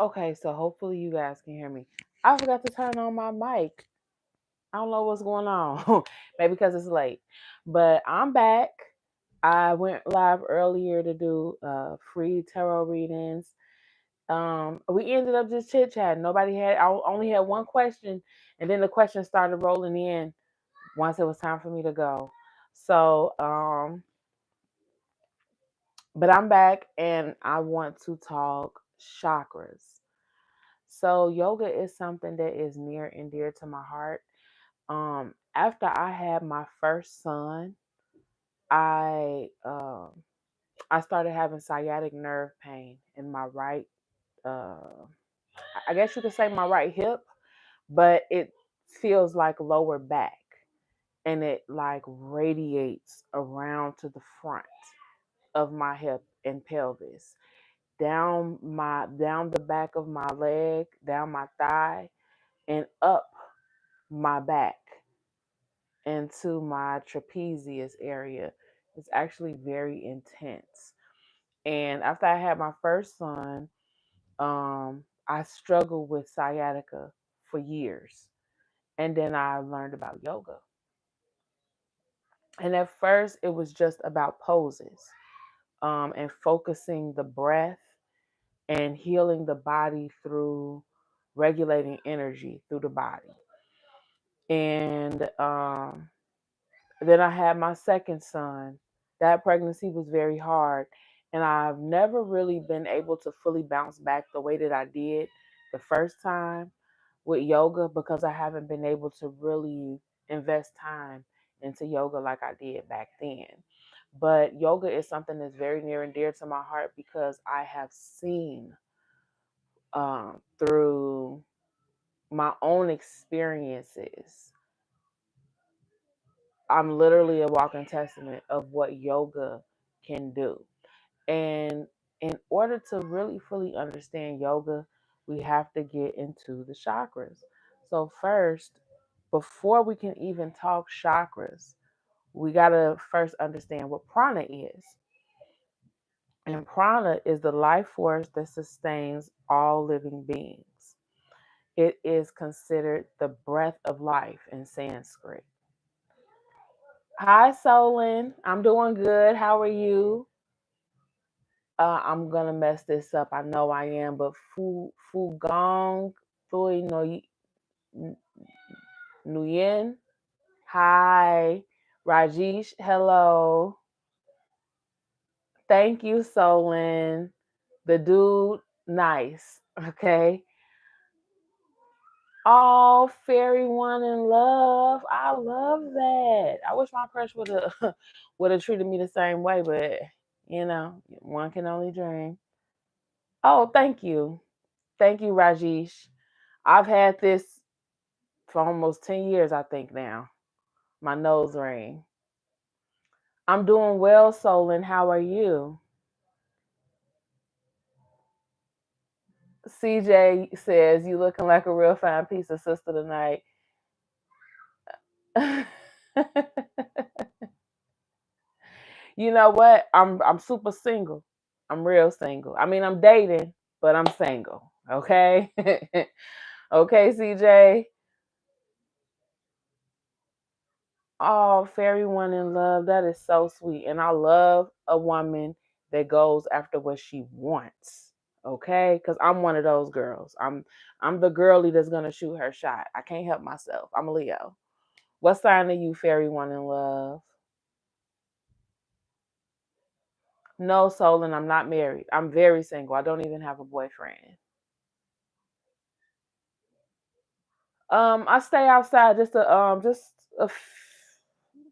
Okay, so hopefully you guys can hear me. I forgot to turn on my mic. I don't know what's going on. Maybe because it's late. But I'm back. I went live earlier to do free tarot readings. We ended up just chit chatting. I only had one question, and then the questions started rolling in once it was time for me to go. So, but I'm back and I want to talk chakras. So, yoga is something that is near and dear to my heart. After I had my first son, I I started having sciatic nerve pain in my right. Uh, I guess you could say my right hip, but it feels like lower back, and it like radiates around to the front of my hip and pelvis, down the back of my leg, down my thigh, and up my back into my trapezius area. It's actually very intense. And after I had my first son, I struggled with sciatica for years. And then I learned about yoga. And at first, it was just about poses, and focusing the breath and healing the body through regulating energy through the body. And then I had my second son. That pregnancy was very hard. And I've never really been able to fully bounce back the way that I did the first time with yoga because I haven't been able to really invest time into yoga like I did back then. But yoga is something that's very near and dear to my heart because I have seen through my own experiences. I'm literally a walking testament of what yoga can do. And in order to really fully understand yoga, we have to get into the chakras. So, first, before we can even talk chakras, we got to first understand what prana is. And prana is the life force that sustains all living beings. It is considered the breath of life in Sanskrit. Hi, Solin. I'm doing good. How are you? I'm gonna mess this up. I know I am, but Fu Gong Thui no Nguyen. Hi, Rajesh. Hello. Thank you, Solin. The dude, nice. Okay. Oh, fairy one in love. I love that. I wish my crush would have would have treated me the same way, but one can only dream. Oh, thank you. Thank you, Rajesh. I've had this for almost 10 years, I think now. My nose ring. I'm doing well, Solon. How are you? CJ says you looking like a real fine piece of sister tonight. You know what? I'm super single. I'm real single. I mean, I'm dating, but I'm single. Okay? Okay, CJ. Oh, fairy one in love. That is so sweet. And I love a woman that goes after what she wants. Okay? Because I'm one of those girls. I'm the girly that's gonna shoot her shot. I can't help myself. I'm a Leo. What sign are you, fairy one in love? No, Solon, I'm not married. I'm very single. I don't even have a boyfriend. I stay outside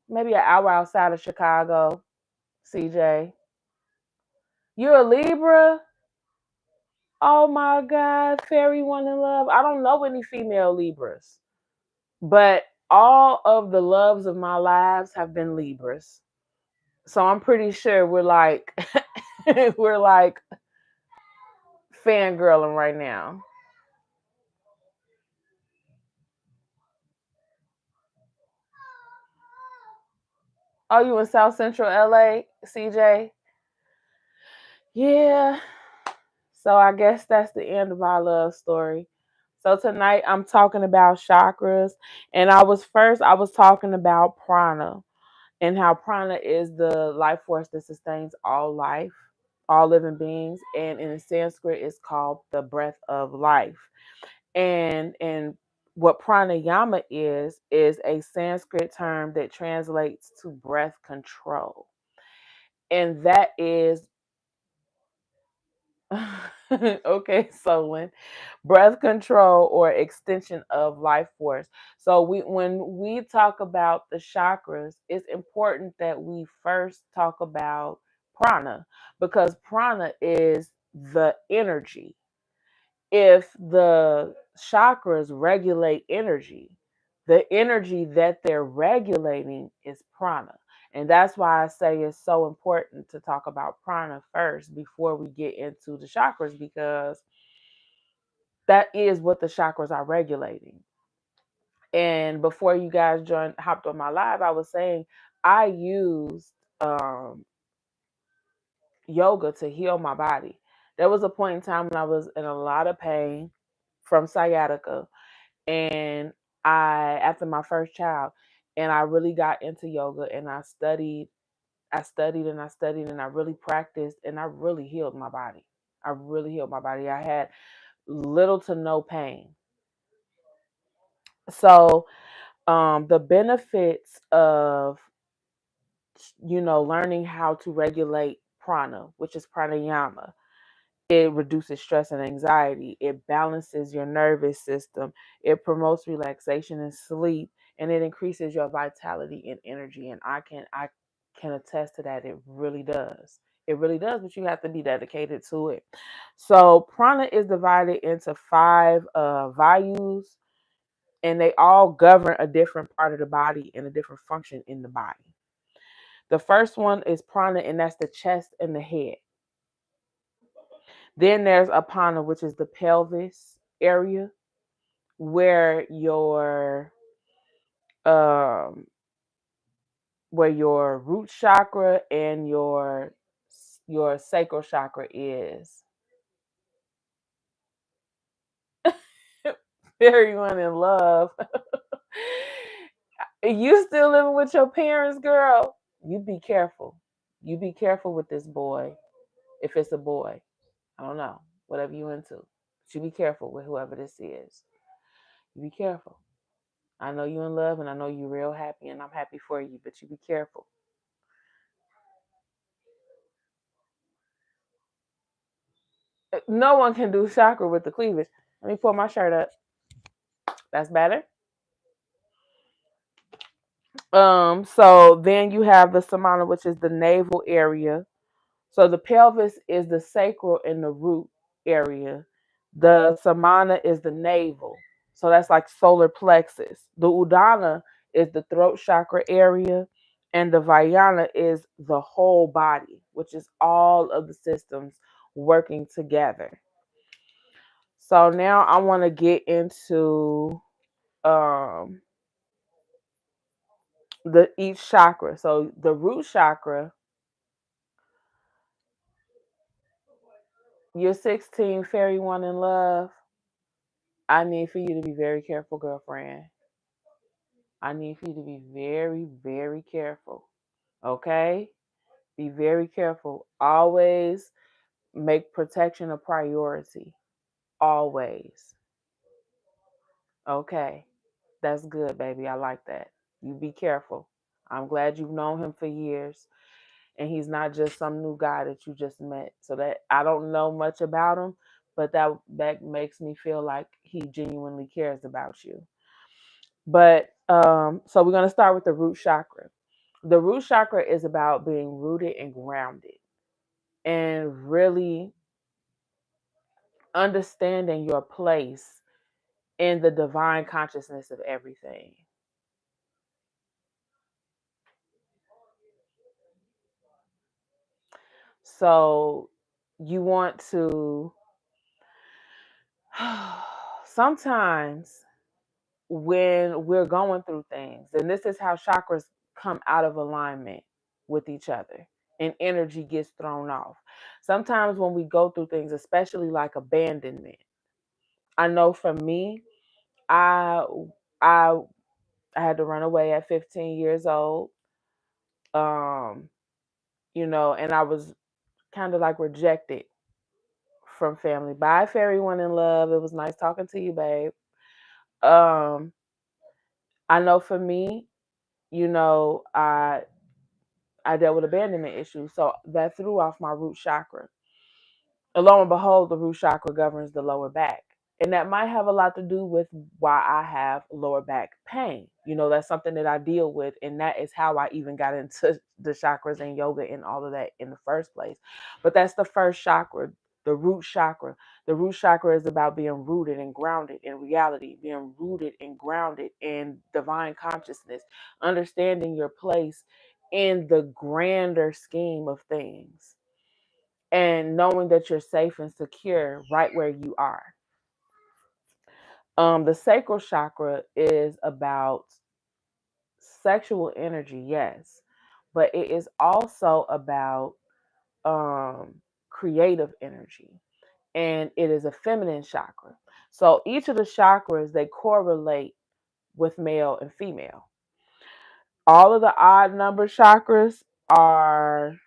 maybe an hour outside of Chicago, CJ. You're a Libra? Oh my God, fairy one in love. I don't know any female Libras, but all of the loves of my lives have been Libras. So I'm pretty sure we're like we're like fangirling right now. Oh, you in South Central LA, CJ? Yeah. So I guess that's the end of our love story. So tonight I'm talking about chakras, and I was talking about prana and how prana is the life force that sustains all life, all living beings, and in Sanskrit it's called the breath of life. And what pranayama is a Sanskrit term that translates to breath control. And that is okay, Solon, breath control or extension of life force. So when we talk about the chakras, it's important that we first talk about prana, because prana is the energy. If the chakras regulate energy, the energy that they're regulating is prana. And that's why I say it's so important to talk about prana first before we get into the chakras, because that is what the chakras are regulating. And before you guys hopped on my live, I was saying I used um, yoga to heal my body. There was a point in time when I was in a lot of pain from sciatica, and after my first child, and I really got into yoga, and I studied and I really practiced, and I really healed my body. I really healed my body. I had little to no pain. So the benefits of learning how to regulate prana, which is pranayama, it reduces stress and anxiety. It balances your nervous system. It promotes relaxation and sleep, and it increases your vitality and energy. And I can attest to that. It really does. It really does, but you have to be dedicated to it. So prana is divided into five vayus, and they all govern a different part of the body and a different function in the body. The first one is prana, and that's the chest and the head. Then there's apana, which is the pelvis area, where um your root chakra and your sacral chakra is. Everyone in love. You still living with your parents, girl? You be careful. You be careful with this boy. If it's a boy, I don't know. Whatever you into, but you be careful with whoever this is. You be careful. I know you in love, and I know you real happy, and I'm happy for you, but you be careful. No one can do chakra with the cleavage. Let me pull my shirt up. That's better. So then you have the samana, which is the navel area. So the pelvis is the sacral and the root area. The samana is the navel. So that's like solar plexus. The udana is the throat chakra area. And the vayana is the whole body, which is all of the systems working together. So now I want to get into um the each chakra. So the root chakra, you're 16, fairy one in love. I need for you to be very careful, girlfriend. I need for you to be very, very careful. Okay? Be very careful. Always make protection a priority. Always. Okay. That's good, baby. I like that. You be careful. I'm glad you've known him for years, and he's not just some new guy that you just met. So that I don't know much about him, but that makes me feel like he genuinely cares about you. But so we're gonna start with the root chakra. The root chakra is about being rooted and grounded, and really understanding your place in the divine consciousness of everything. So you want to sometimes when we're going through things, and this is how chakras come out of alignment with each other. and energy gets thrown off. Sometimes when we go through things, especially like abandonment, I know for me, I I I had to run away at 15 years old. Um, and I was kind of like rejected from family. Bye, fairy one in love. It was nice talking to you, babe. Um, I know for me, I dealt with abandonment issues, so that threw off my root chakra. And lo and behold, the root chakra governs the lower back. And that might have a lot to do with why I have lower back pain. That's something that I deal with. And that is how I even got into the chakras and yoga and all of that in the first place. But that's the first chakra, the root chakra. The root chakra is about being rooted and grounded in reality, being rooted and grounded in divine consciousness, understanding your place in the grander scheme of things, and knowing that you're safe and secure right where you are. The sacral chakra is about sexual energy, yes, but it is also about creative energy, and it is a feminine chakra. So each of the chakras, they correlate with male and female. All of the odd number chakras are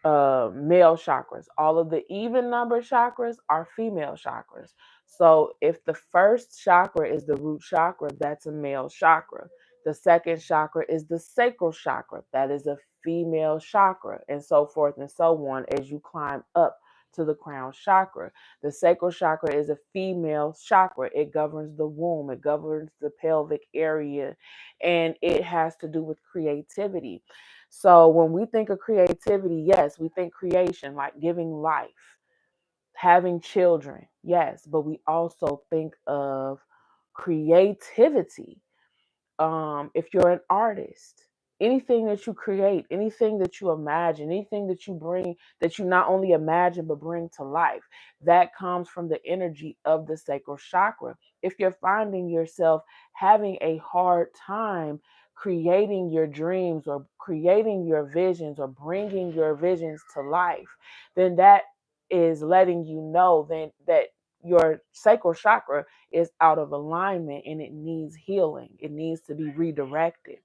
male chakras. All of the even number chakras are female chakras. So if the first chakra is the root chakra, that's a male chakra. The second chakra is the sacral chakra. That is a female chakra, and so forth and so on as you climb up to the crown chakra. The sacral chakra is a female chakra. It governs the womb, it governs the pelvic area, and it has to do with creativity. So when we think of creativity, yes, we think creation, like giving life, having children, yes, but we also think of creativity. If you're an artist, anything that you create, anything that you imagine, anything that you bring, that you not only imagine but bring to life, that comes from the energy of the sacral chakra. If you're finding yourself having a hard time creating your dreams or creating your visions or bringing your visions to life, then that is letting you know then that your sacral chakra is out of alignment and it needs healing. It needs to be redirected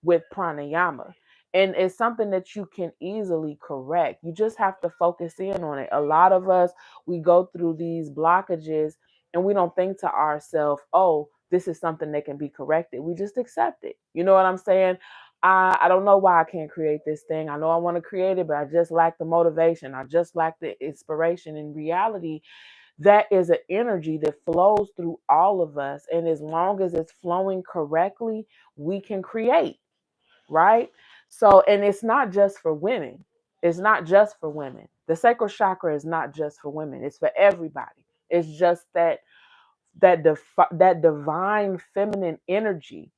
with pranayama. And it's something that you can easily correct. You just have to focus in on it. A lot of us, we go through these blockages and we don't think to ourselves, oh, this is something that can be corrected. We just accept it. You know what I'm saying? I don't know why I can't create this thing. I know I want to create it, but I just lack the motivation. I just lack the inspiration. In reality, that is an energy that flows through all of us. And as long as it's flowing correctly, we can create, right? So, and it's not just for women. It's not just for women. The sacral chakra is not just for women. It's for everybody. It's just that divine feminine energy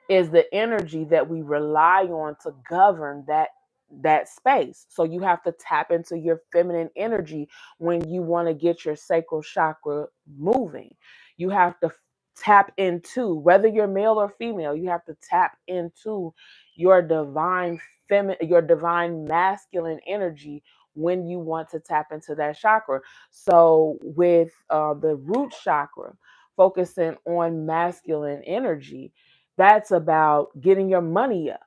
is the energy that we rely on to govern that space. So you have to tap into your feminine energy when you want to get your sacral chakra moving. You have to tap into, whether you're male or female, you have to tap into your divine feminine, your divine masculine energy when you want to tap into that chakra. So with the root chakra, focusing on masculine energy, that's about getting your money up.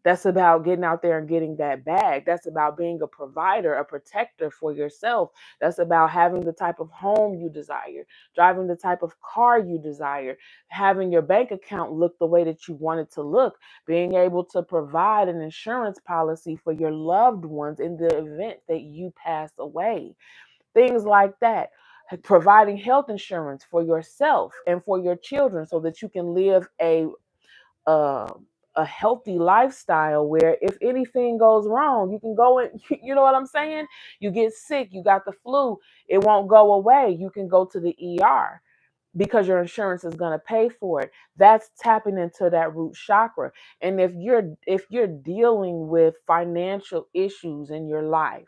That's about getting out there and getting that bag. That's about being a provider, a protector for yourself. That's about having the type of home you desire, driving the type of car you desire, having your bank account look the way that you want it to look, being able to provide an insurance policy for your loved ones in the event that you pass away. Things like that. Providing health insurance for yourself and for your children so that you can live uh, a healthy lifestyle where if anything goes wrong, you can go and you know what I'm saying? You get sick, you got the flu, it won't go away. You can go to the ER because your insurance is going to pay for it. That's tapping into that root chakra. And if you're dealing with financial issues in your life,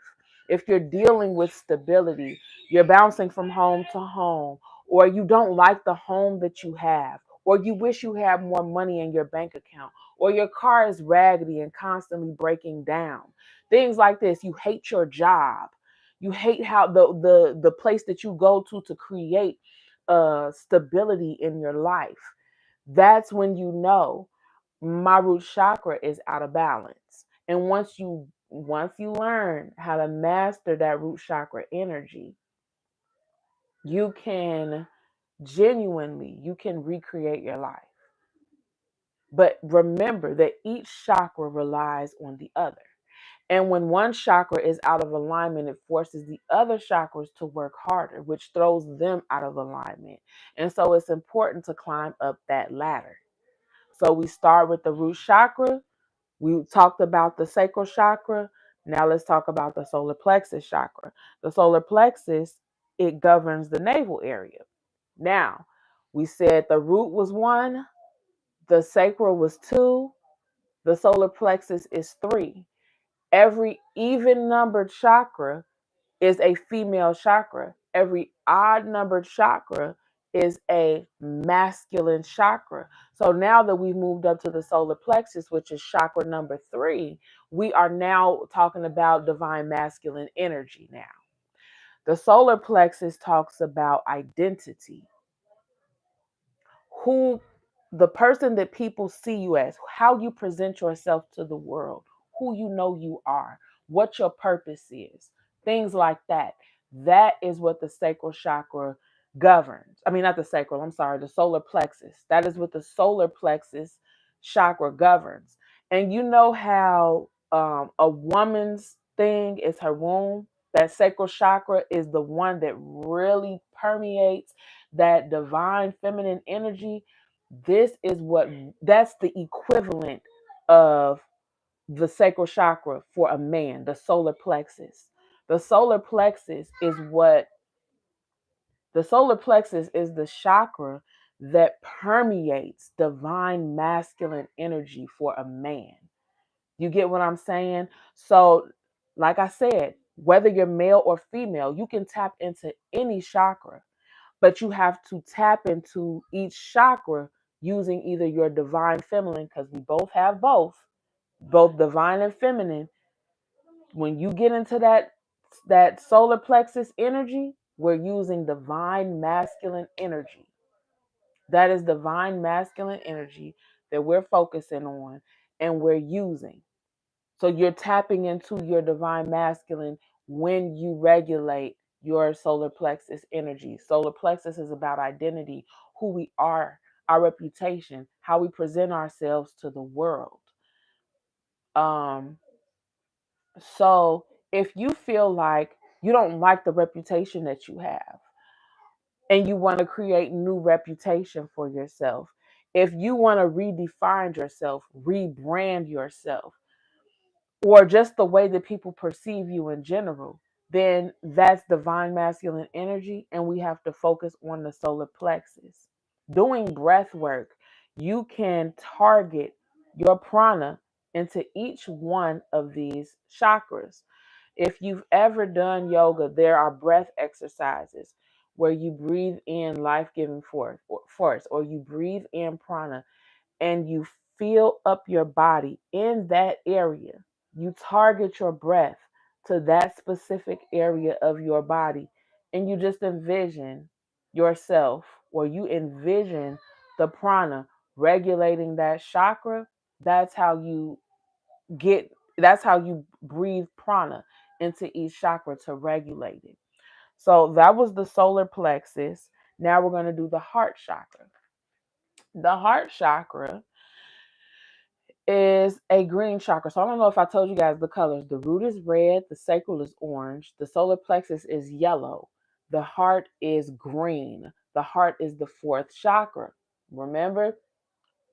if you're dealing with stability, you're bouncing from home to home, or you don't like the home that you have, or you wish you had more money in your bank account, or your car is raggedy and constantly breaking down. Things like this. You hate your job. You hate how the place that you go to create stability in your life. That's when you know my root chakra is out of balance. And once you learn how to master that root chakra energy, you can you can recreate your life. But remember that each chakra relies on the other. And when one chakra is out of alignment, it forces the other chakras to work harder, which throws them out of alignment. And so it's important to climb up that ladder. So we start with the root chakra. We talked about the sacral chakra. Now let's talk about the solar plexus chakra. The solar plexus, it governs the navel area. Now, we said the root was 1, the sacral was 2, the solar plexus is 3. Every even numbered chakra is a female chakra. Every odd numbered chakra is a masculine chakra. So now that we've moved up to the solar plexus, which is chakra number 3, we are now talking about divine masculine energy now. The solar plexus talks about identity, who the person that people see you as, how you present yourself to the world, who you know you are, what your purpose is, things like that. That is what the sacral chakra governs. I mean, not the sacral, I'm sorry, the solar plexus. That is what the solar plexus chakra governs. And you know how a woman's thing is her womb? That sacral chakra is the one that really permeates that divine feminine energy. That's the equivalent of the sacral chakra for a man, the solar plexus. The solar plexus is what the solar plexus is the chakra that permeates divine masculine energy for a man. You get what I'm saying? So, like I said, whether you're male or female, you can tap into any chakra, but you have to tap into each chakra using either your divine feminine, because we both have both divine and feminine. When you get into that solar plexus energy, we're using divine masculine energy. That is divine masculine energy that we're focusing on and we're using. So you're tapping into your divine masculine when you regulate your solar plexus energy. Solar plexus is about identity, who we are, our reputation, how we present ourselves to the world. Um, so if you feel like you don't like the reputation that you have and you want to create new reputation for yourself, if you want to redefine yourself, rebrand yourself, or just the way that people perceive you in general, then that's divine masculine energy, and we have to focus on the solar plexus. Doing breath work, you can target your prana into each one of these chakras. If you've ever done yoga, there are breath exercises where you breathe in life-giving force, or you breathe in prana and you fill up your body in that area. You target your breath to that specific area of your body, and you just envision yourself, or you envision the prana regulating that chakra. That's how you that's how you breathe prana into each chakra to regulate it. So that was the solar plexus. Now we're going to do the heart chakra. The heart chakra is a green chakra. So I don't know if I told you guys the colors. The root is red, the sacral is orange, the solar plexus is yellow, the heart is green. The heart is the fourth chakra. Remember,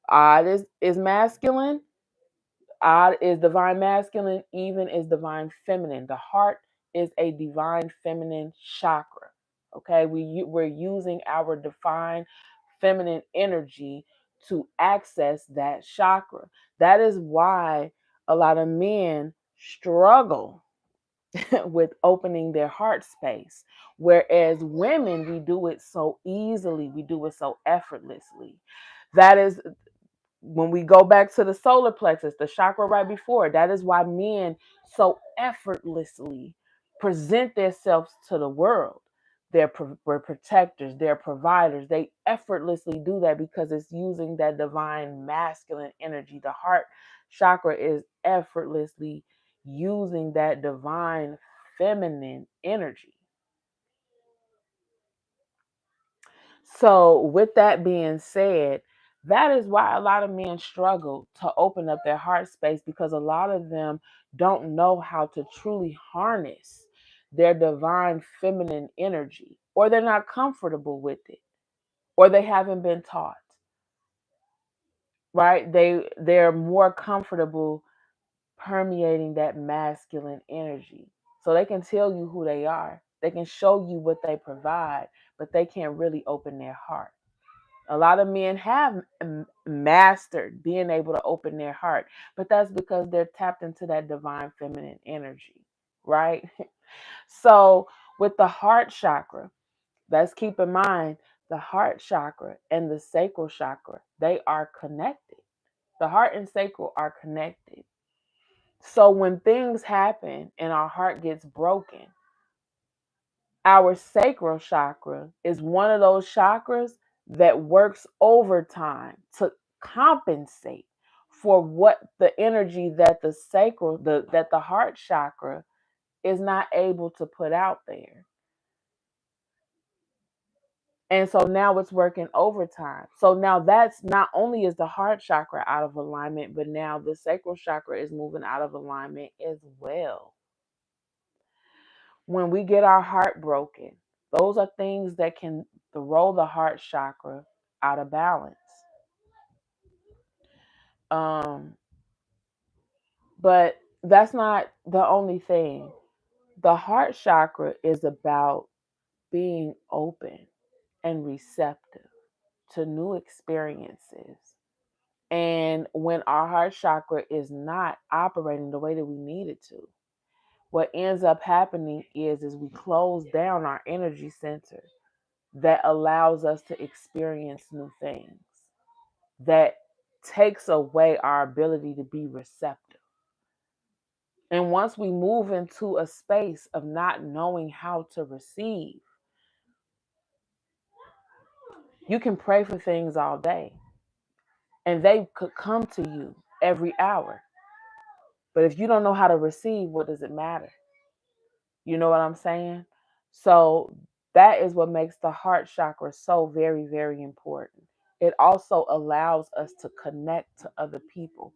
odd is masculine, odd is divine masculine, even is divine feminine. The heart is a divine feminine chakra. Okay, we're using our divine feminine energy to access that chakra. That is why a lot of men struggle with opening their heart space. Whereas women, we do it so easily, we do it so effortlessly. That is when we go back to the solar plexus, the chakra right before, that is why men so effortlessly present themselves to the world. We're protectors, they're providers. They effortlessly do that because it's using that divine masculine energy. The heart chakra is effortlessly using that divine feminine energy. So, with that being said, that is why a lot of men struggle to open up their heart space, because a lot of them don't know how to truly harness their divine feminine energy, or they're not comfortable with it, or they haven't been taught, right? They're more comfortable permeating that masculine energy. So they can tell you who they are. They can show you what they provide, but they can't really open their heart. A lot of men have mastered being able to open their heart, but that's because they're tapped into that divine feminine energy, right? So, with the heart chakra, let's keep in mind the heart chakra and the sacral chakra, they are connected. The heart and sacral are connected. So, when things happen and our heart gets broken, our sacral chakra is one of those chakras that works overtime to compensate for what the energy that that the heart chakra is not able to put out there. And so now it's working overtime. So now that's not only is the heart chakra out of alignment, but now the sacral chakra is moving out of alignment as well. When we get our heart broken, those are things that can throw the heart chakra out of balance. Um, but that's not the only thing. The heart chakra is about being open and receptive to new experiences. And when our heart chakra is not operating the way that we need it to, what ends up happening is we close down our energy center that allows us to experience new things, that takes away our ability to be receptive. And once we move into a space of not knowing how to receive, you can pray for things all day and they could come to you every hour. But if you don't know how to receive, what does it matter? You know what I'm saying? So that is what makes the heart chakra so very, very important. It also allows us to connect to other people.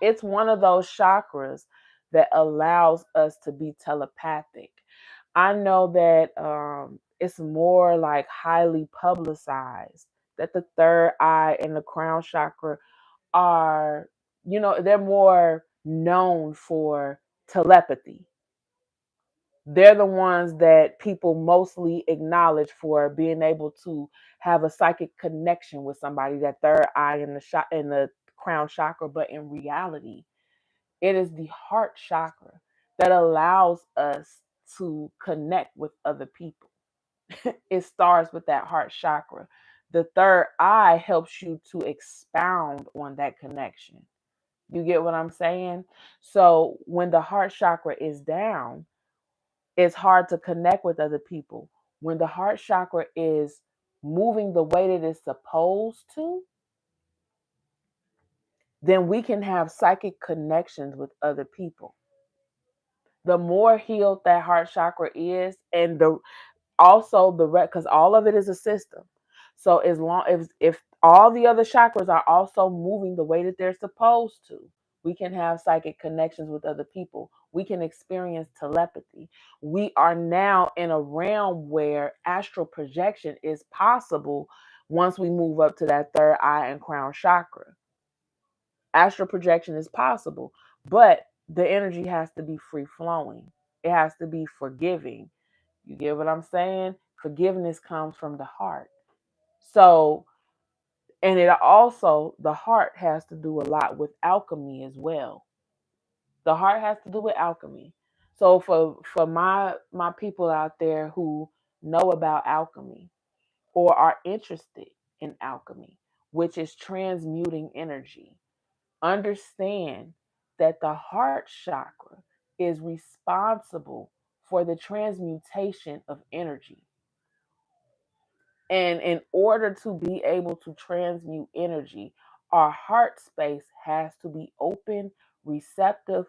It's one of those chakras that allows us to be telepathic. I know that it's more like highly publicized that the third eye and the crown chakra are, they're more known for telepathy. They're the ones that people mostly acknowledge for being able to have a psychic connection with somebody, that third eye in the crown chakra. But in reality, it is the heart chakra that allows us to connect with other people. It starts with that heart chakra. The third eye helps you to expound on that connection. You get what I'm saying? So when the heart chakra is down, it's hard to connect with other people. When the heart chakra is moving the way that it's supposed to, then we can have psychic connections with other people. The more healed that heart chakra is, and also the rest, because all of it is a system. So as long as if all the other chakras are also moving the way that they're supposed to, we can have psychic connections with other people. We can experience telepathy. We are now in a realm where astral projection is possible once we move up to that third eye and crown chakra. Astral projection is possible, but the energy has to be free flowing. It has to be forgiving. You get what I'm saying? Forgiveness comes from the heart. So, and it also, the heart has to do a lot with alchemy as well. The heart has to do with alchemy. So for my people out there who know about alchemy or are interested in alchemy, which is transmuting energy, understand that the heart chakra is responsible for the transmutation of energy. And in order to be able to transmute energy, our heart space has to be open, receptive,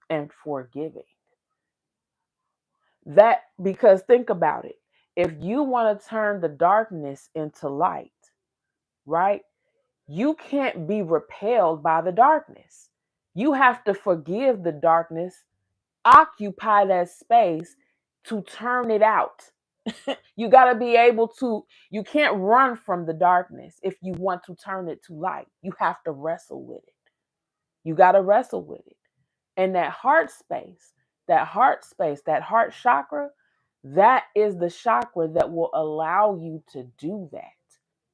and forgiving. That, because think about it. If you want to turn the darkness into light, right? You can't be repelled by the darkness. You have to forgive the darkness, occupy that space to turn it out. You got to be able to, you can't run from the darkness if you want to turn it to light. You have to wrestle with it. You got to wrestle with it. And that heart chakra, that is the chakra that will allow you to do that.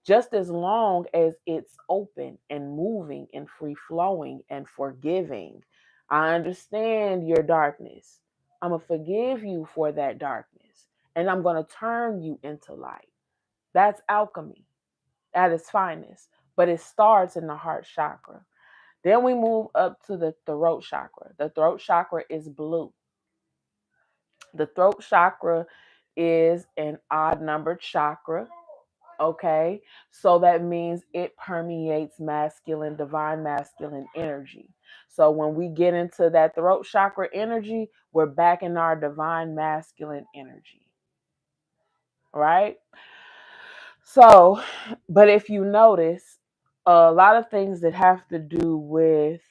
Just as long as it's open and moving and free flowing and forgiving. I understand your darkness. I'm going to forgive you for that darkness. And I'm going to turn you into light. That's alchemy at its finest. But it starts in the heart chakra. Then we move up to the throat chakra. The throat chakra is blue. The throat chakra is an odd numbered chakra. Okay, so that means it permeates masculine, divine masculine energy. So when we get into that throat chakra energy, we're back in our divine masculine energy, right? So, but if you notice, a lot of things that have to do with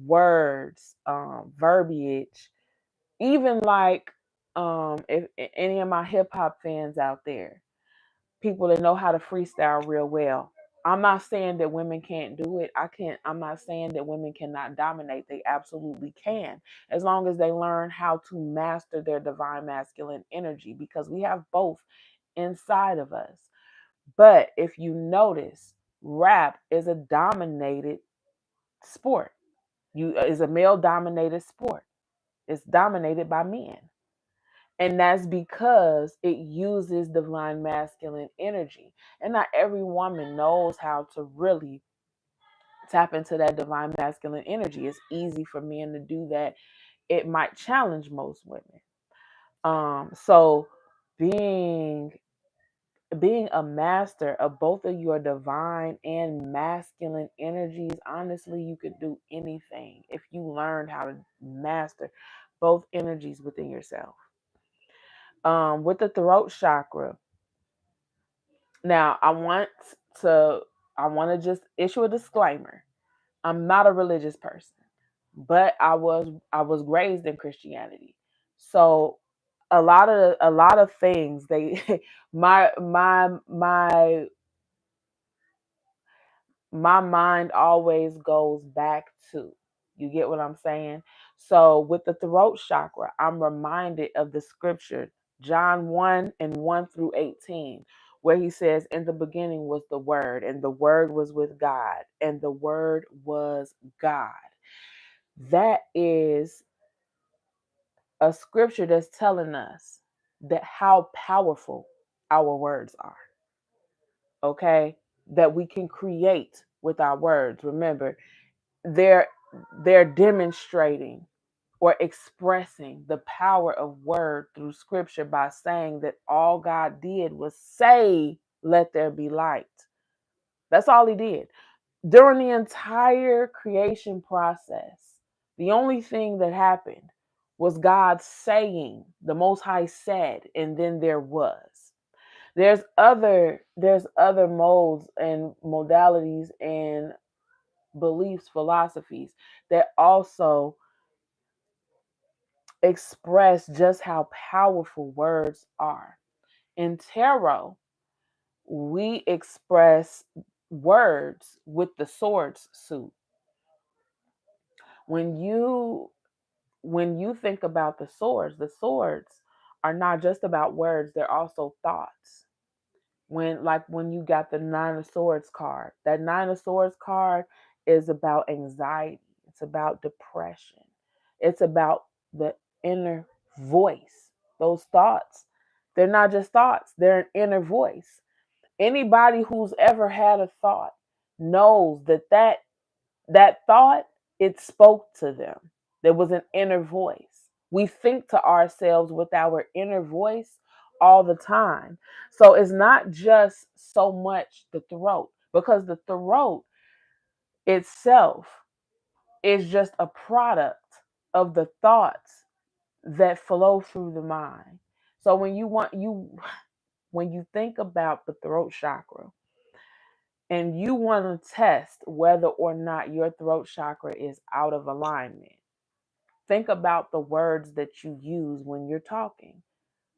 words, verbiage, even like if any of my hip hop fans out there, people that know how to freestyle real well. I'm not saying that women can't do it. I'm not saying that women cannot dominate. They absolutely can, as long as they learn how to master their divine masculine energy, because we have both inside of us. But if you notice, rap is a dominated sport. You is a male dominated sport. It's dominated by men. And that's because it uses divine masculine energy. And not every woman knows how to really tap into that divine masculine energy. It's easy for men to do that. It might challenge most women. So being being a master of both of your divine and masculine energies, honestly, you could do anything if you learn how to master both energies within yourself. With the throat chakra, now to I want to just issue a disclaimer. I'm not a religious person, but I was raised in Christianity. So a lot of things they my my mind always goes back to. You get what I'm saying? So with the throat chakra, I'm reminded of the scripture, John 1 and 1 through 18, where he says, in the beginning was the Word, and the Word was with God, and the Word was God. That is a scripture that's telling us that how powerful our words are. Okay? That we can create with our words. Remember, they're they're demonstrating or expressing the power of word through scripture by saying that all God did was say, let there be light. That's all he did. During the entire creation process, the only thing that happened was God saying, the Most High said, and then there was. There's other modes and modalities and beliefs, philosophies that also express just how powerful words are. In tarot, we express words with the swords suit. When you when you think about the swords are not just about words, they're also thoughts. When you got the nine of swords card, that nine of swords card is about anxiety, it's about depression, it's about the inner voice. Those thoughts, they're not just thoughts, they're an inner voice. Anybody who's ever had a thought knows that thought, it spoke to them. There was an inner voice. We think to ourselves with our inner voice all the time. So it's not just so much the throat, because the throat itself is just a product of the thoughts that flow through the mind. So when you think about the throat chakra and you want to test whether or not your throat chakra is out of alignment, think about the words that you use when you're talking,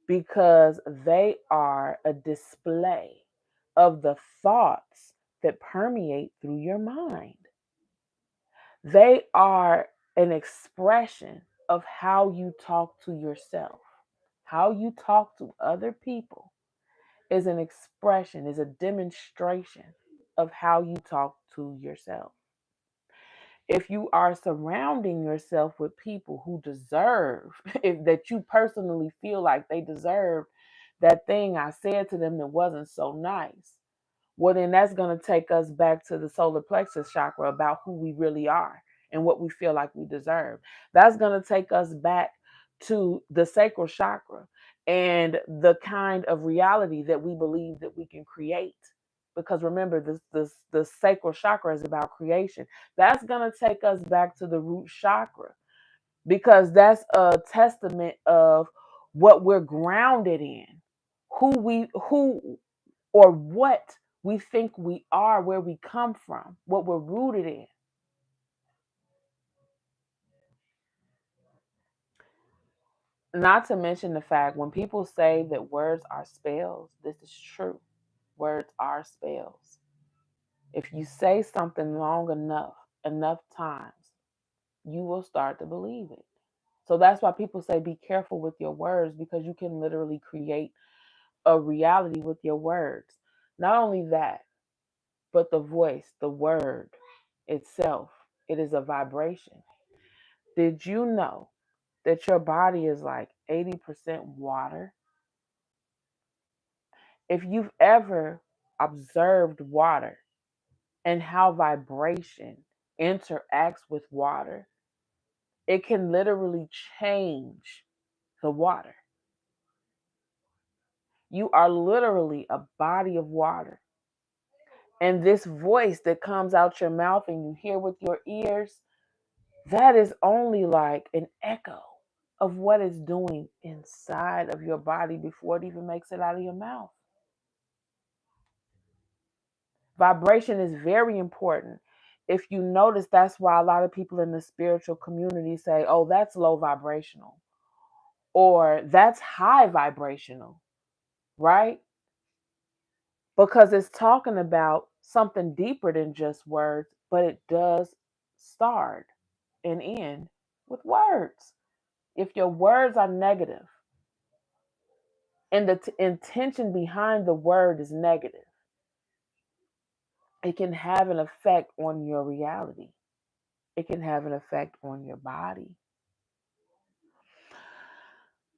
because they are a display of the thoughts that permeate through your mind. They are an expression of how you talk to yourself. How you talk to other people is an expression, is a demonstration of how you talk to yourself. If you are surrounding yourself with people who deserve, if that you personally feel like they deserve that thing I said to them that wasn't so nice, well, then that's going to take us back to the solar plexus chakra about who we really are and what we feel like we deserve. That's going to take us back to the sacral chakra and the kind of reality that we believe that we can create. Because remember, the sacral chakra is about creation. That's going to take us back to the root chakra, because that's a testament of what we're grounded in, who or what we think we are, where we come from, what we're rooted in. Not to mention the fact when people say that words are spells, this is true. Words are spells. If you say something long enough times, you will start to believe it. So that's why people say be careful with your words, because you can literally create a reality with your words. Not only that, but the voice, the word itself, it is a vibration. Did you know that your body is like 80% water? If you've ever observed water and how vibration interacts with water, it can literally change the water. You are literally a body of water. And this voice that comes out your mouth and you hear with your ears, that is only like an echo of what it's doing inside of your body before it even makes it out of your mouth. Vibration is very important. If you notice, that's why a lot of people in the spiritual community say, oh, that's low vibrational or that's high vibrational, right? Because it's talking about something deeper than just words, but it does start and end with words. If your words are negative and the intention behind the word is negative, it can have an effect on your reality. It can have an effect on your body.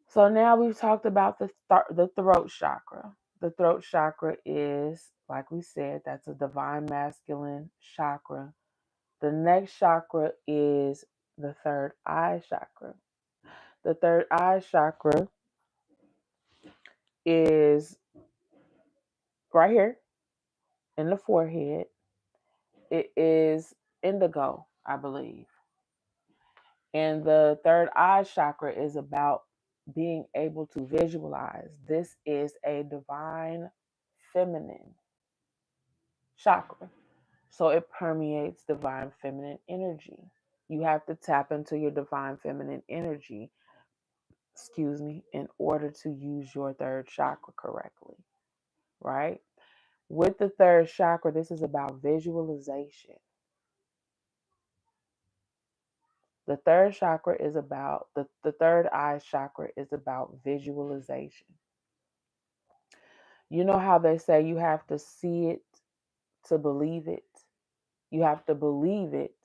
So now we've talked about the throat chakra. The throat chakra is, like we said, that's a divine masculine chakra. The next chakra is the third eye chakra. The third eye chakra is right here in the forehead. It is indigo, I believe. And the third eye chakra is about being able to visualize. This is a divine feminine chakra. So it permeates divine feminine energy. You have to tap into your divine feminine energy, in order to use your third chakra correctly, right? With the third chakra, this is about visualization. The third chakra is about the third eye chakra is about visualization. You know how they say you have to see it to believe it? You have to believe it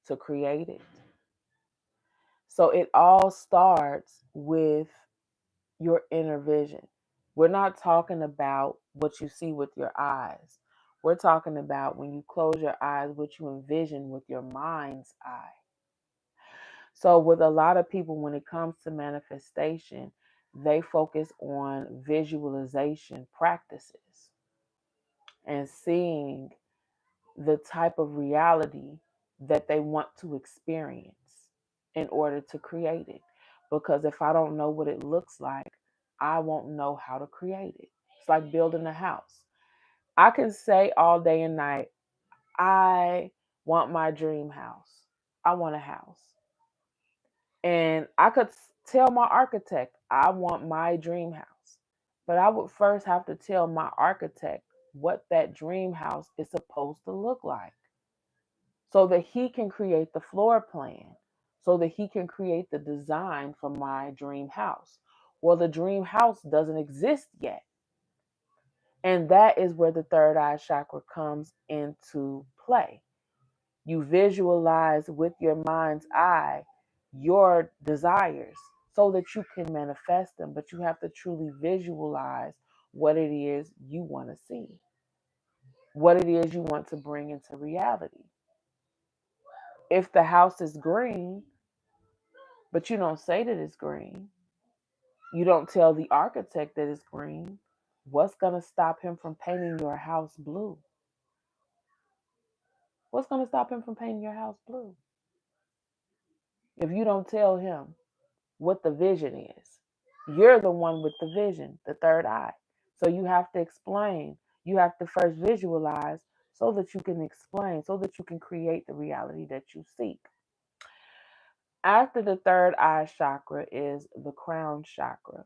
to create it. So it all starts with your inner vision. We're not talking about what you see with your eyes. We're talking about when you close your eyes, what you envision with your mind's eye. So, with a lot of people, when it comes to manifestation, they focus on visualization practices and seeing the type of reality that they want to experience in order to create it. Because if I don't know what it looks like, I won't know how to create it. It's like building a house. I can say all day and night, I want my dream house. I want a house. And I could tell my architect, I want my dream house. But I would first have to tell my architect what that dream house is supposed to look like so that he can create the floor plan, so that he can create the design for my dream house. Well, the dream house doesn't exist yet. And that is where the third eye chakra comes into play. You visualize with your mind's eye your desires so that you can manifest them, but you have to truly visualize what it is you want to see, what it is you want to bring into reality. If the house is green, but you don't say that it's green, you don't tell the architect that it's green, what's going to stop him from painting your house blue? What's going to stop him from painting your house blue? If you don't tell him what the vision is, you're the one with the vision, the third eye. So you have to explain. You have to first visualize so that you can explain, so that you can create the reality that you seek. After the third eye chakra is the crown chakra.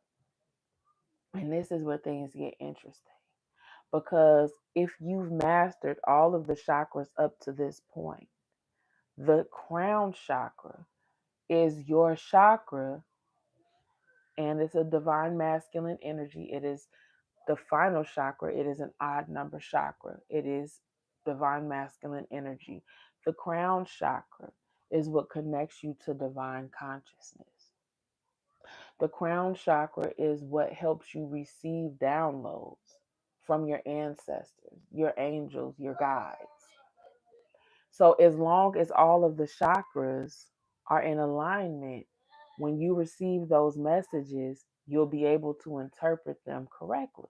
And this is where things get interesting. Because if you've mastered all of the chakras up to this point, the crown chakra is your chakra, and it's a divine masculine energy. It is the final chakra. It is an odd number chakra. It is divine masculine energy. The crown chakra is what connects you to divine consciousness. The crown chakra is what helps you receive downloads from your ancestors, your angels, your guides. So, as long as all of the chakras are in alignment, when you receive those messages, you'll be able to interpret them correctly.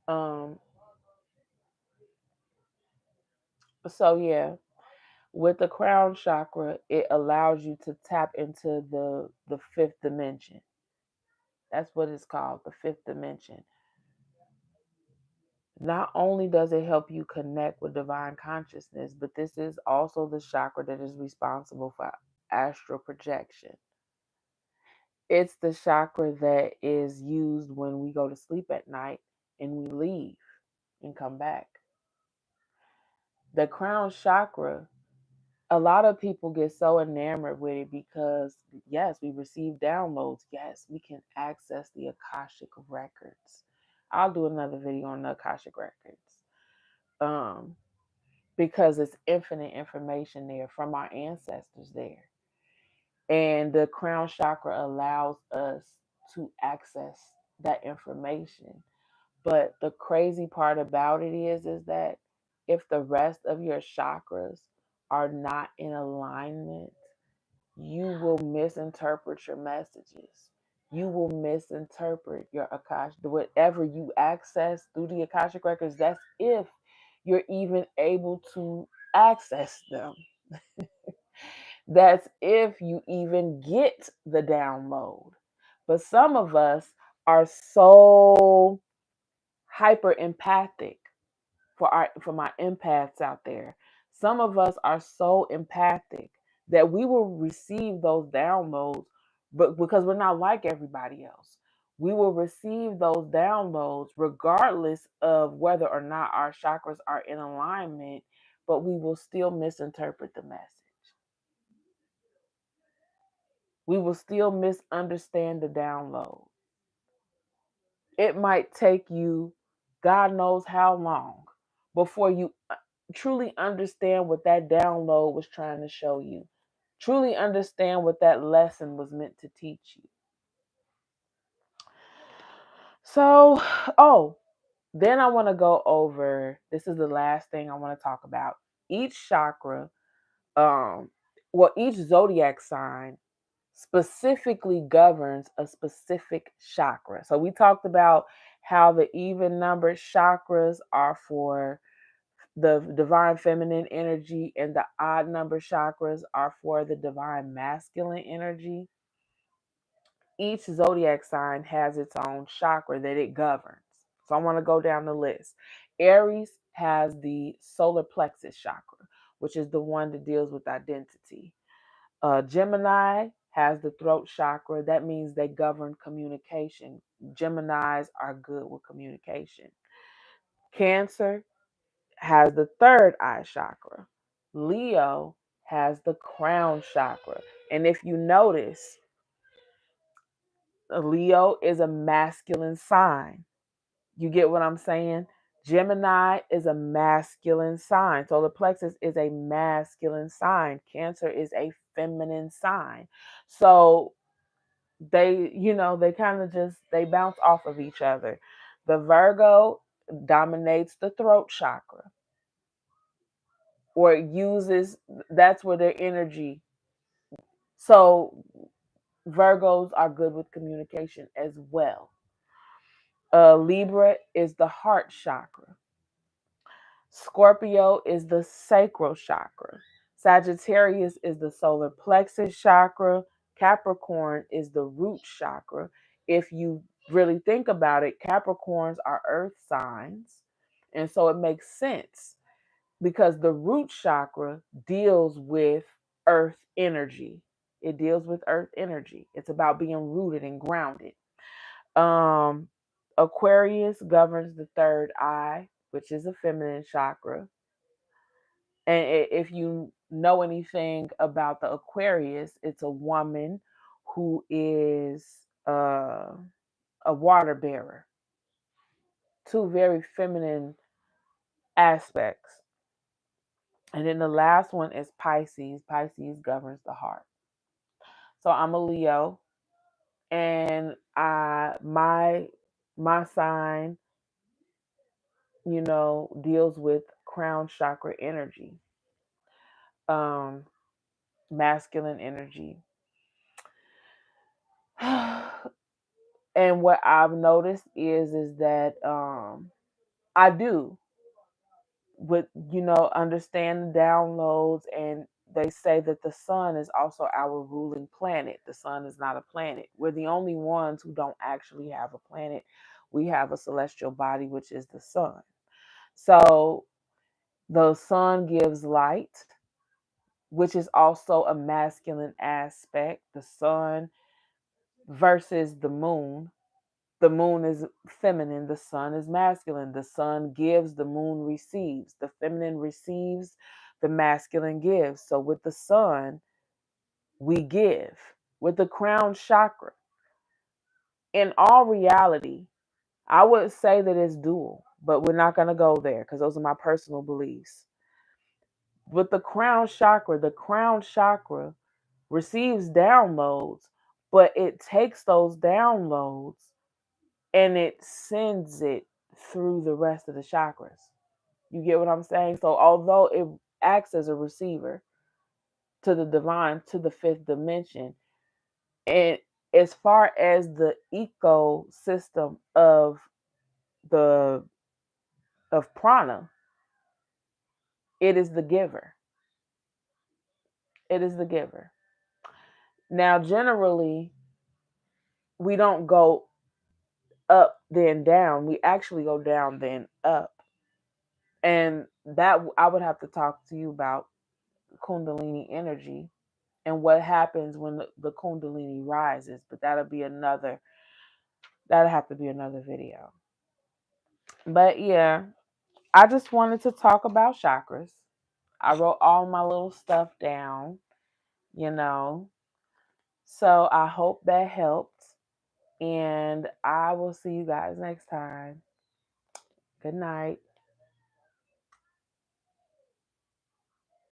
Um, so yeah, with the crown chakra, it allows you to tap into the fifth dimension. That's what it's called, the fifth dimension. Not only does it help you connect with divine consciousness, but this is also the chakra that is responsible for astral projection. It's the chakra that is used when we go to sleep at night and we leave and come back. The crown chakra, a lot of people get so enamored with it because, yes, we receive downloads. Yes, we can access the Akashic records. I'll do another video on the Akashic records. Because it's infinite information there from our ancestors there. And the crown chakra allows us to access that information. But the crazy part about it is that if the rest of your chakras are not in alignment, you will misinterpret your messages. You will misinterpret your Akashic, whatever you access through the Akashic records. That's if you're even able to access them. That's if you even get the download. But some of us are so hyper empathic for my empaths out there. Some of us are so empathic that we will receive those downloads, but because we're not like everybody else. We will receive those downloads regardless of whether or not our chakras are in alignment, but we will still misinterpret the message. We will still misunderstand the download. It might take you God knows how long before you truly understand what that download was trying to show you. Truly understand what that lesson was meant to teach you. So, then I want to go over, this is the last thing I want to talk about. Each chakra, each zodiac sign specifically governs a specific chakra. So we talked about how the even numbered chakras are for the divine feminine energy and the odd number chakras are for the divine masculine energy. Each zodiac sign has its own chakra that it governs. So I want to go down the list. Aries has the solar plexus chakra, which is the one that deals with identity. Gemini has the throat chakra. That means they govern communication. Geminis are good with communication. Cancer has the third eye chakra. Leo has the crown chakra. And if you notice, Leo is a masculine sign. You get what I'm saying? Gemini is a masculine sign. Solar plexus is a masculine sign. Cancer is a feminine sign. So they kind of they bounce off of each other. The Virgo dominates the throat chakra, or it uses, that's where their energy. So Virgos are good with communication as well. Libra is the heart chakra. Scorpio is the sacral chakra. Sagittarius is the solar plexus chakra. Capricorn is the root chakra. If you really think about it, Capricorns are earth signs. And so it makes sense because the root chakra deals with earth energy. It deals with earth energy. It's about being rooted and grounded. Um, Aquarius governs the third eye, which is a feminine chakra. And if you know anything about the Aquarius, it's a woman who is a water bearer. Two very feminine aspects. And then the last one is Pisces. Pisces governs the heart. So I'm a Leo, and my sign, deals with crown chakra energy, masculine energy. And what I've noticed is that I do with understand the downloads, and they say that the sun is also our ruling planet. The sun is not a planet. We're the only ones who don't actually have a planet. We have a celestial body, which is the sun. So the sun gives light, which is also a masculine aspect. The sun versus the moon. The moon is feminine, the sun is masculine. The sun gives, the moon receives. The feminine receives, the masculine gives. So with the sun, we give. With the crown chakra, in all reality, I would say that it's dual, but we're not going to go there because those are my personal beliefs. With the crown chakra receives downloads, but it takes those downloads and it sends it through the rest of the chakras. You get what I'm saying? So although it acts as a receiver to the divine, to the fifth dimension, and as far as the ecosystem the of prana, it is the giver. It is the giver. Now, generally, we don't go up then down. We actually go down then up. And that I would have to talk to you about Kundalini energy and what happens when the Kundalini rises, but that'll have to be another video. But yeah, I just wanted to talk about chakras. I wrote all my little stuff down, you know. So I hope that helped, and I will see you guys next time. Good night.